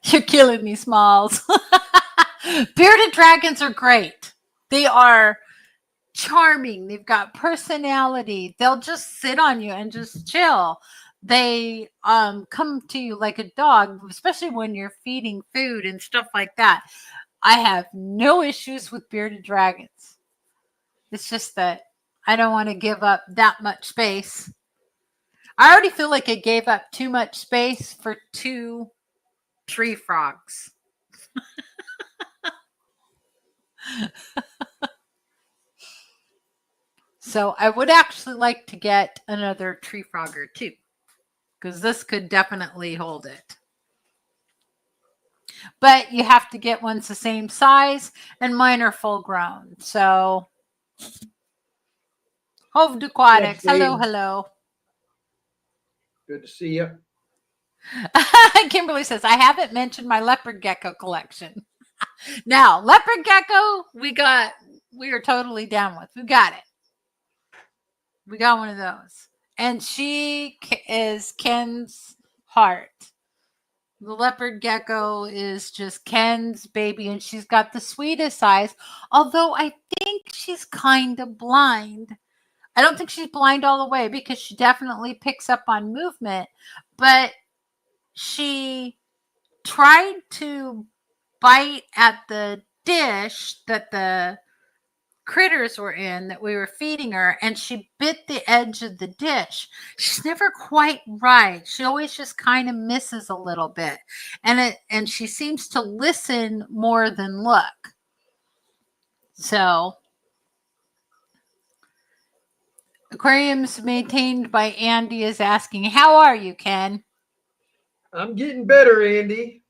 [SPEAKER 1] You're killing me, Smalls. Bearded dragons are great. They are charming. They've got personality. They'll just sit on you and just chill. They come to you like a dog, especially when you're feeding food and stuff like that. I have no issues with bearded dragons. It's just that I don't want to give up that much space. I already feel like I gave up too much space for 2 tree frogs. So I would actually like to get another tree frog or 2 because this could definitely hold it. But you have to get ones the same size and mine are full grown. So Hove Aquatics. Hello, hello.
[SPEAKER 2] Good to see you.
[SPEAKER 1] Kimberly says, I haven't mentioned my leopard gecko collection. Now, leopard gecko, we are totally down with. We got it. We got one of those. And she is Ken's heart. The leopard gecko is just Ken's baby, and she's got the sweetest eyes, although I think she's kind of blind. I don't think she's blind all the way because she definitely picks up on movement, but she tried to bite at the dish that the critters were in that we were feeding her, and she bit the edge of the dish. She's never quite right. She always just kind of misses a little bit, and she seems to listen more than look. So aquariums maintained by Andy is asking, how are you, Ken?
[SPEAKER 2] I'm getting better, Andy.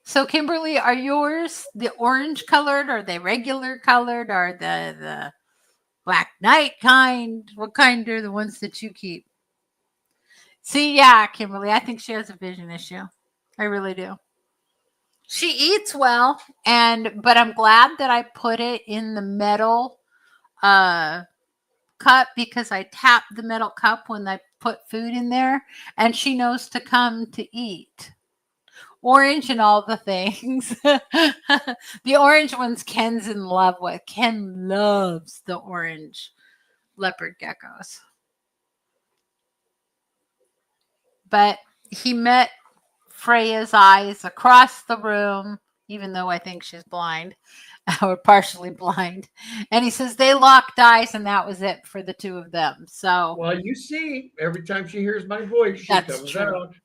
[SPEAKER 1] So, Kimberly, are yours the orange colored? Are they regular colored? Are the Black Knight kind? What kind are the ones that you keep? See, yeah, Kimberly, I think she has a vision issue. I really do. She eats well, but I'm glad that I put it in the metal cup because I tap the metal cup when I put food in there, and she knows to come to eat. Orange and all the things. The orange ones Ken's in love with. Ken loves the orange leopard geckos. But he met Freya's eyes across the room, even though I think she's blind or partially blind. And he says they locked eyes and that was it for the two of them. So
[SPEAKER 2] Well, you see, every time she hears my voice, she
[SPEAKER 1] that's
[SPEAKER 2] comes
[SPEAKER 1] true.
[SPEAKER 2] out.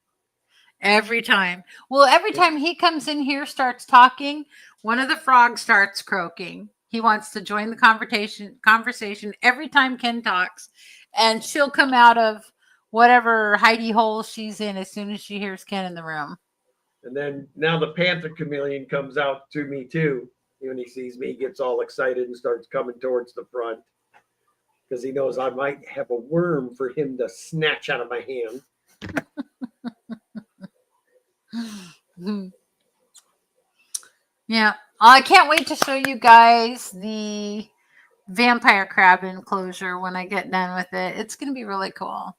[SPEAKER 1] Every time. Well, every time he comes in here, starts talking, one of the frogs starts croaking. He wants to join the conversation every time Ken talks. And she'll come out of whatever hidey hole she's in as soon as she hears Ken in the room.
[SPEAKER 2] And then now the panther chameleon comes out to me too. When he sees me, he gets all excited and starts coming towards the front because he knows I might have a worm for him to snatch out of my hand.
[SPEAKER 1] Yeah. I can't wait to show you guys the vampire crab enclosure when I get done with it. It's going to be really cool.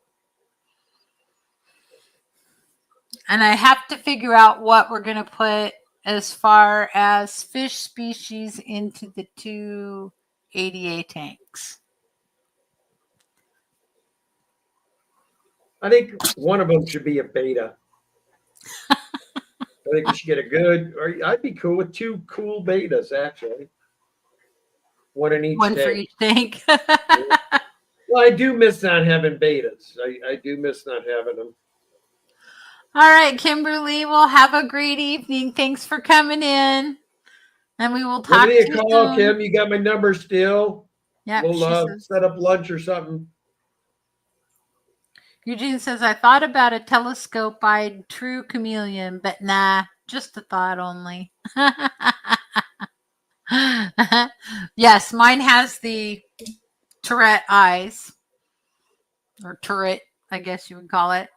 [SPEAKER 1] And I have to figure out what we're going to put as far as fish species into the two ADA tanks.
[SPEAKER 2] I think one of them should be a beta. I think we should get a good, or I'd be cool with two cool betas, actually. One in each
[SPEAKER 1] One
[SPEAKER 2] tank.
[SPEAKER 1] for each tank.
[SPEAKER 2] Well, I do miss not having betas. I do miss not having them.
[SPEAKER 1] All right, Kimberly, we'll have a great evening. Thanks for coming in. And we will talk
[SPEAKER 2] Give me
[SPEAKER 1] to
[SPEAKER 2] a
[SPEAKER 1] you
[SPEAKER 2] call,
[SPEAKER 1] soon.
[SPEAKER 2] Kim. You got my number still.
[SPEAKER 1] Yep,
[SPEAKER 2] We'll set up lunch or something.
[SPEAKER 1] Eugene says, I thought about a telescope-eyed true chameleon, but nah, just a thought only. Yes, mine has the Tourette eyes. Or turret, I guess you would call it.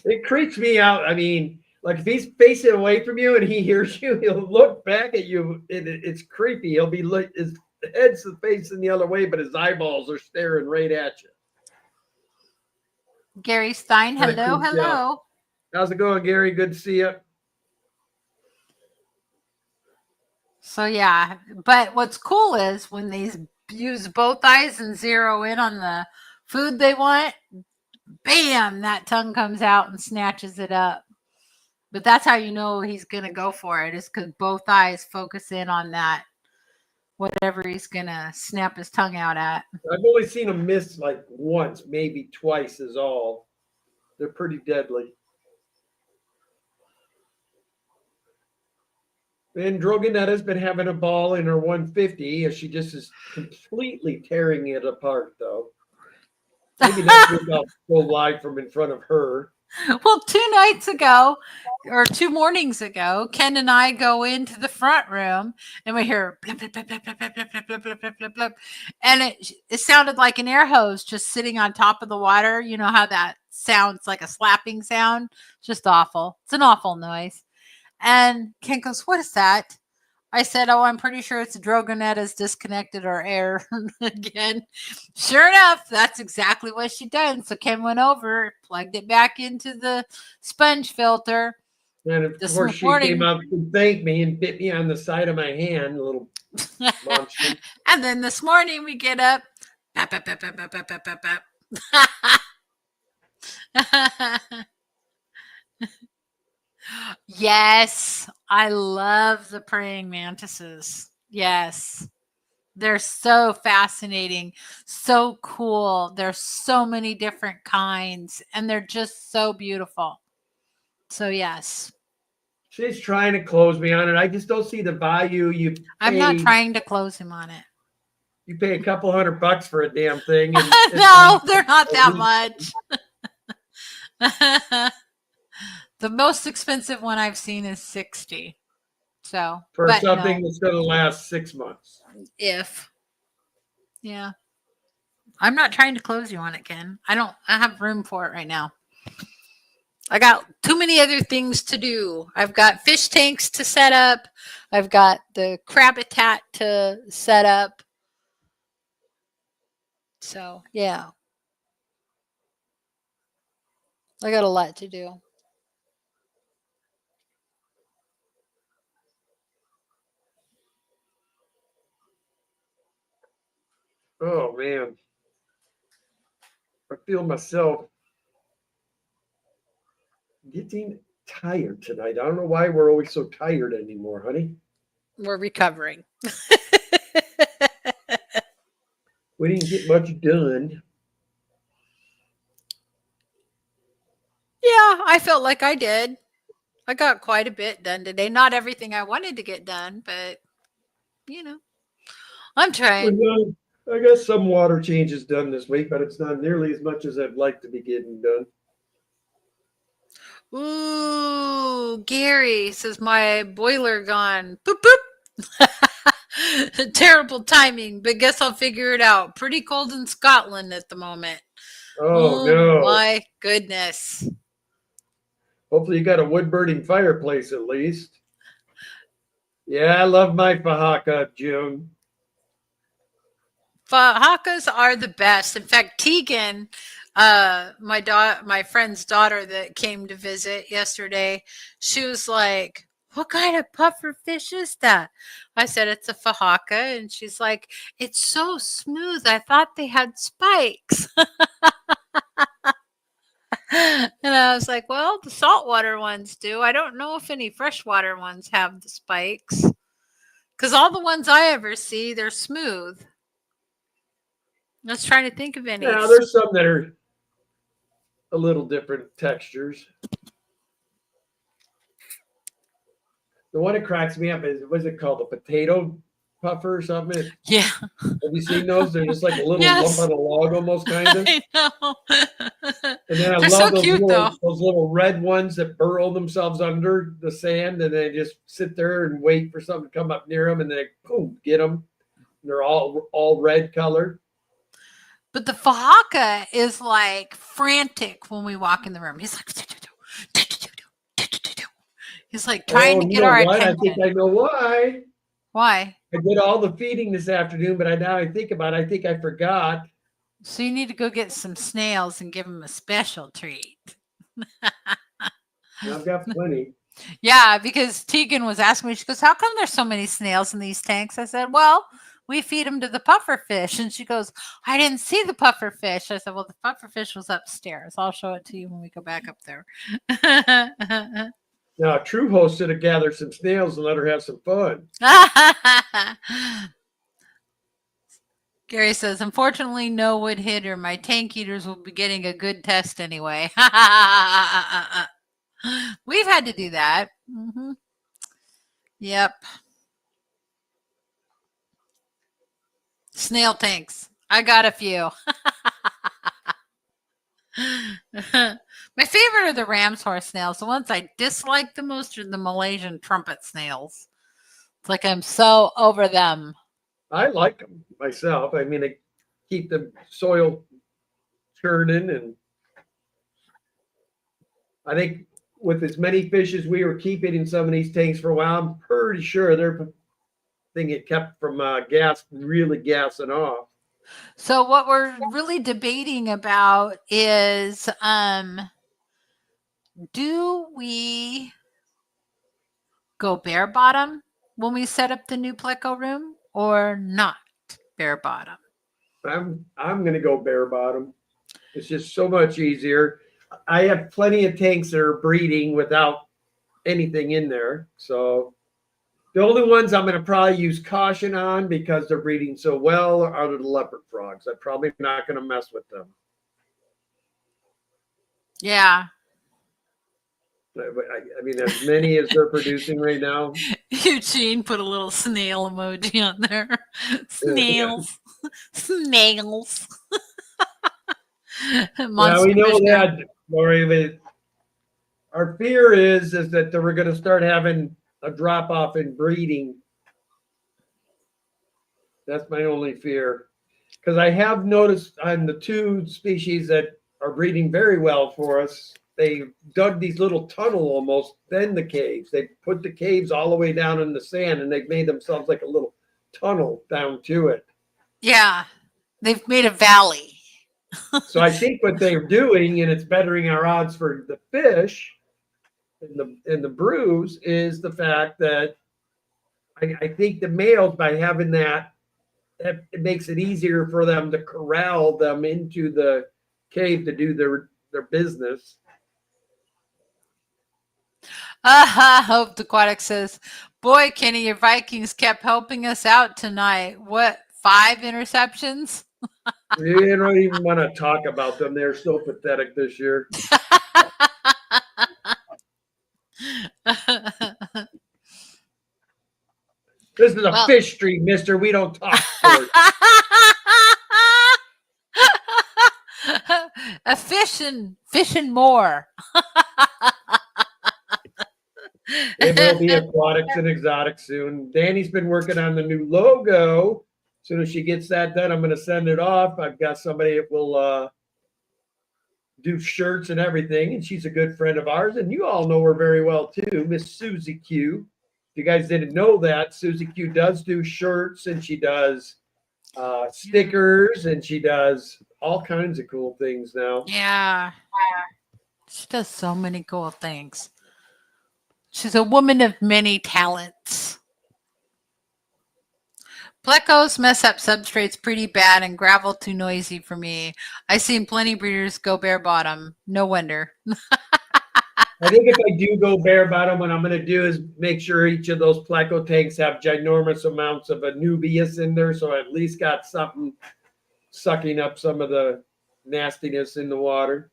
[SPEAKER 2] It creeps me out. I mean, like if he's facing away from you and he hears you, he'll look back at you. It's creepy. He'll be like his head's facing the other way, but his eyeballs are staring right at you.
[SPEAKER 1] Gary Stein, hello, hello.
[SPEAKER 2] How's it going, Gary? Good to see you.
[SPEAKER 1] So yeah, but what's cool is when they use both eyes and zero in on the food they want, bam, that tongue comes out and snatches it up. But that's how you know he's going to go for it, is because both eyes focus in on that, whatever he's going to snap his tongue out at.
[SPEAKER 2] I've only seen him miss like once, maybe twice is all. They're pretty deadly. And Drogonetta's been having a ball in her 150 as she just is completely tearing it apart, though. Maybe next week I'll go live from in front of her.
[SPEAKER 1] Well, 2 nights ago or 2 mornings ago, Ken and I go into the front room and we hear blip, blip, blip, blip, blip, blip, blip, blip, blip, blip, blip, blip. And it sounded like an air hose just sitting on top of the water. You know how that sounds like a slapping sound? Just awful. It's an awful noise. And Ken goes, what is that? I said, oh, I'm pretty sure it's Drogonetta's disconnected our air again. Sure enough, that's exactly what she done. So Ken went over, plugged it back into the sponge filter.
[SPEAKER 2] And of course, she came out to thank me and bit me on the side of my hand, a little monster.
[SPEAKER 1] And then this morning we get up. Bap, bap, bap, bap, bap, bap, bap, bap. Yes, I love the praying mantises. Yes. They're so fascinating, so cool. There's so many different kinds, and they're just so beautiful. So, yes.
[SPEAKER 2] She's trying to close me on it. I just don't see the value.
[SPEAKER 1] I'm not trying to close him on it.
[SPEAKER 2] You pay a couple $100 for a damn thing. And
[SPEAKER 1] no, they're not that much. The most expensive one I've seen is $60. So
[SPEAKER 2] for something that's going to last 6 months.
[SPEAKER 1] Yeah. I'm not trying to close you on it, Ken. I have room for it right now. I got too many other things to do. I've got fish tanks to set up. I've got the crabbitat to set up. So, yeah. I got a lot to do.
[SPEAKER 2] Oh, man. I feel myself getting tired tonight. I don't know why we're always so tired anymore, honey.
[SPEAKER 1] We're recovering.
[SPEAKER 2] We didn't get much done.
[SPEAKER 1] Yeah, I felt like I did. I got quite a bit done today. Not everything I wanted to get done, but you know, I'm trying.
[SPEAKER 2] I got some water changes done this week, but it's not nearly as much as I'd like to be getting done.
[SPEAKER 1] Ooh, Gary says my boiler gone. Boop boop. Terrible timing, but guess I'll figure it out. Pretty cold in Scotland at the moment.
[SPEAKER 2] Oh
[SPEAKER 1] Oh
[SPEAKER 2] no.
[SPEAKER 1] my goodness.
[SPEAKER 2] Hopefully you got a wood burning fireplace at least. Yeah, I love my Fahaka, June.
[SPEAKER 1] Fajakas are the best. In fact, Tegan, my friend's daughter that came to visit yesterday, she was like, "What kind of puffer fish is that?" I said, "It's a fajaka," and she's like, "It's so smooth. I thought they had spikes." And I was like, "Well, the saltwater ones do. I don't know if any freshwater ones have the spikes, because all the ones I ever see, they're smooth." Let's try to think of any.
[SPEAKER 2] Now there's some that are a little different textures. The one that cracks me up is, what's it called? A potato puffer or something?
[SPEAKER 1] Yeah.
[SPEAKER 2] Have you seen those? They're just like a little
[SPEAKER 1] Yes.
[SPEAKER 2] lump on a log almost, kind of.
[SPEAKER 1] I know.
[SPEAKER 2] And then I
[SPEAKER 1] They're
[SPEAKER 2] love
[SPEAKER 1] so cute, though.
[SPEAKER 2] those little red ones that burrow themselves under the sand and they just sit there and wait for something to come up near them and they boom, get them. And they're all red colored.
[SPEAKER 1] But the Fahaka is like frantic when we walk in the room. He's like, he's like trying to
[SPEAKER 2] You
[SPEAKER 1] get
[SPEAKER 2] know
[SPEAKER 1] our
[SPEAKER 2] what? I
[SPEAKER 1] attention.
[SPEAKER 2] think I know why.
[SPEAKER 1] Why?
[SPEAKER 2] I did all the feeding this afternoon, but now I think about it, I think I forgot.
[SPEAKER 1] So you need to go get some snails and give them a special treat.
[SPEAKER 2] I've got plenty.
[SPEAKER 1] Yeah, because Tegan was asking me, she goes, "How come there's so many snails in these tanks?" I said, "Well, we feed them to the puffer fish." And she goes, "I didn't see the puffer fish." I said, "Well, the puffer fish was upstairs. I'll show it to you when we go back up there."
[SPEAKER 2] Now, a true host should have gathered some snails and let her have some fun.
[SPEAKER 1] Gary says, "Unfortunately, no wood hitter. My tank heaters will be getting a good test anyway." We've had to do that. Mm-hmm. Yep. Snail tanks. I got a few. My favorite are the ram's horse snails. The ones I dislike the most are the Malaysian trumpet snails. It's like I'm so over them.
[SPEAKER 2] I like them myself. I mean, they keep the soil churning, and I think with as many fish as we were keeping in some of these tanks for a while, I'm pretty sure they're thing it kept from really gassing off.
[SPEAKER 1] So what we're really debating about is do we go bare bottom when we set up the new Pleco room or not bare bottom?
[SPEAKER 2] I'm gonna go bare bottom. It's just so much easier. I have plenty of tanks that are breeding without anything in there. So the only ones I'm going to probably use caution on because they're breeding so well are the leopard frogs. I'm probably not going to mess with them.
[SPEAKER 1] Yeah.
[SPEAKER 2] I mean, as many as they're producing right now.
[SPEAKER 1] Eugene put a little snail emoji on there. Snails. Yeah. Snails.
[SPEAKER 2] Well, we know that, Lori. Our fear is that we're going to start having a drop off in breeding. That's my only fear. Because I have noticed on the two species that are breeding very well for us, they dug these little tunnel almost, then the caves. They put the caves all the way down in the sand and they've made themselves like a little tunnel down to it.
[SPEAKER 1] Yeah, they've made a valley.
[SPEAKER 2] So I think what they're doing, and it's bettering our odds for the fish in the brews, is the fact that I think the males, by having that, it makes it easier for them to corral them into the cave to do their business.
[SPEAKER 1] Hope Aquatic says, boy, Kenny, your Vikings kept helping us out tonight. What, 5 interceptions?
[SPEAKER 2] You don't even want to talk about them. They're so pathetic this year. This is a
[SPEAKER 1] Well,
[SPEAKER 2] fish stream, mister. We don't talk sports.
[SPEAKER 1] a fishing more.
[SPEAKER 2] It will be aquatics and exotics soon. Danny's been working on the new logo. As soon as she gets that done, I'm going to send it off. I've got somebody that will do shirts and everything, and she's a good friend of ours. And you all know her very well too, Miss Susie Q. If you guys didn't know that, Susie Q does do shirts, and she does stickers, and she does all kinds of cool things now.
[SPEAKER 1] Yeah. She does so many cool things. She's a woman of many talents. Plecos mess up substrates pretty bad and gravel too noisy for me. I seen plenty breeders go bare bottom. No wonder.
[SPEAKER 2] I think if I do go bare bottom, what I'm going to do is make sure each of those Pleco tanks have ginormous amounts of anubias in there, so I at least got something sucking up some of the nastiness in the water.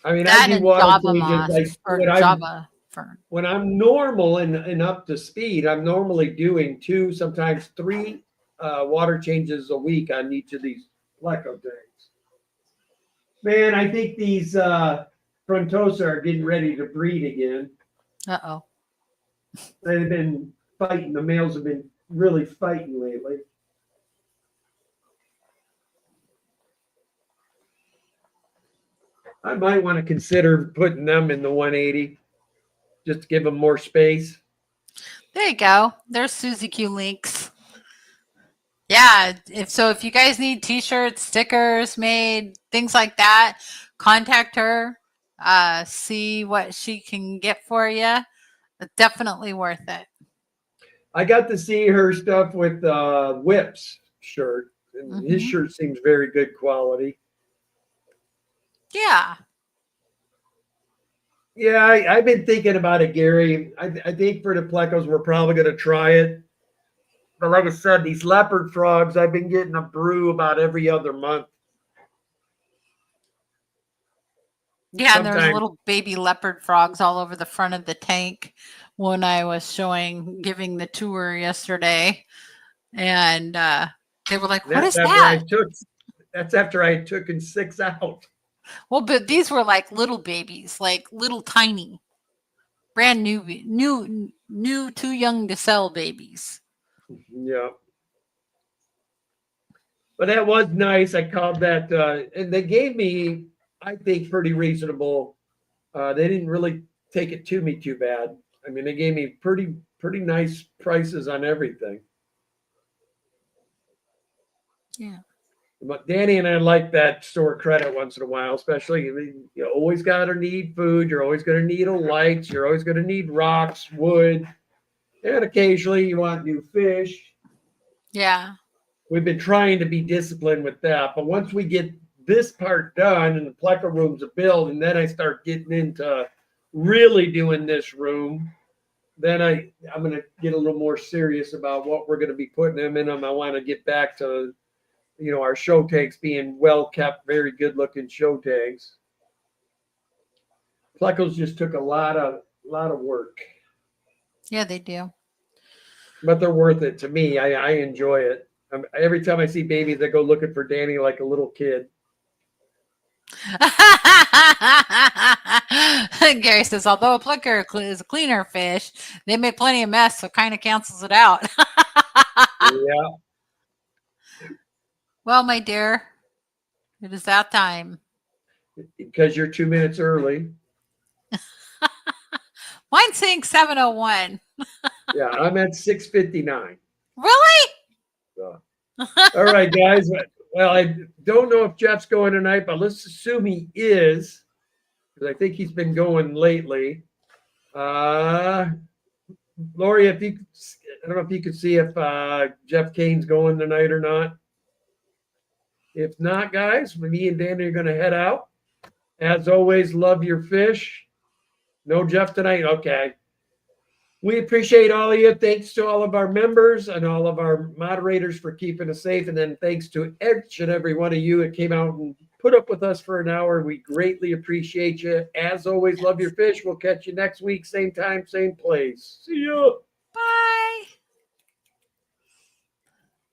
[SPEAKER 2] I mean,
[SPEAKER 1] That
[SPEAKER 2] I do
[SPEAKER 1] and
[SPEAKER 2] water
[SPEAKER 1] Java
[SPEAKER 2] changes
[SPEAKER 1] moss
[SPEAKER 2] like
[SPEAKER 1] or
[SPEAKER 2] when
[SPEAKER 1] Java fern.
[SPEAKER 2] when I'm normal and up to speed, I'm normally doing 2, sometimes 3 water changes a week on each of these Pleco tanks. Man, I think these Frontosa are getting ready to breed again.
[SPEAKER 1] Uh-oh.
[SPEAKER 2] They've been fighting. The males have been really fighting lately. I might want to consider putting them in the 180 just to give them more space.
[SPEAKER 1] There you go. There's Susie Q links. Yeah, if you guys need t-shirts, stickers made, things like that, contact her. See what she can get for you. Definitely worth it.
[SPEAKER 2] I got to see her stuff with Whip's shirt. And his shirt seems very good quality.
[SPEAKER 1] Yeah.
[SPEAKER 2] Yeah, I've been thinking about it, Gary. I think for the Plecos, we're probably going to try it. But like I said, these leopard frogs, I've been getting a brew about every other month.
[SPEAKER 1] Yeah, and there's little baby leopard frogs all over the front of the tank when I was giving the tour yesterday. And they were like, what is that?
[SPEAKER 2] That's after I had taken 6 out.
[SPEAKER 1] Well, but these were like little babies, like little tiny, brand new, too young to sell babies.
[SPEAKER 2] Yeah. But that was nice. I called that, and they gave me, I think, pretty reasonable. They didn't really take it to me too bad. I mean, they gave me pretty nice prices on everything.
[SPEAKER 1] Yeah.
[SPEAKER 2] But Danny and I like that store credit once in a while, especially you always got to need food. You're always going to need lights. You're always going to need rocks, wood, and occasionally you want new fish.
[SPEAKER 1] Yeah.
[SPEAKER 2] We've been trying to be disciplined with that. But once we get this part done and the Pleco rooms are built, and then I start getting into really doing this room, then I'm going to get a little more serious about what we're going to be putting them in them. I want to get back to our show tanks being well kept, very good looking show tanks. Plecos just took a lot of work.
[SPEAKER 1] Yeah, they do.
[SPEAKER 2] But they're worth it to me. I enjoy it. Every time I see babies, I go looking for Danny like a little kid.
[SPEAKER 1] Gary says, although a plecker is a cleaner fish, they make plenty of mess, so kind of cancels it out.
[SPEAKER 2] Yeah.
[SPEAKER 1] Well, my dear, it is that time.
[SPEAKER 2] Because you're 2 minutes early.
[SPEAKER 1] Mine's saying 7:01.
[SPEAKER 2] Yeah, I'm at 6:59.
[SPEAKER 1] Really?
[SPEAKER 2] So. All right, guys. Well, I don't know if Jeff's going tonight, but let's assume he is, because I think he's been going lately. Lori, I don't know if you could see if Jeff Kane's going tonight or not. If not, guys, me and Danny are going to head out. As always, love your fish. No Jeff tonight? Okay. We appreciate all of you. Thanks to all of our members and all of our moderators for keeping us safe. And then thanks to each and every one of you that came out and put up with us for an hour. We greatly appreciate you. As always, love your fish. We'll catch you next week, same time, same place. See ya.
[SPEAKER 1] Bye.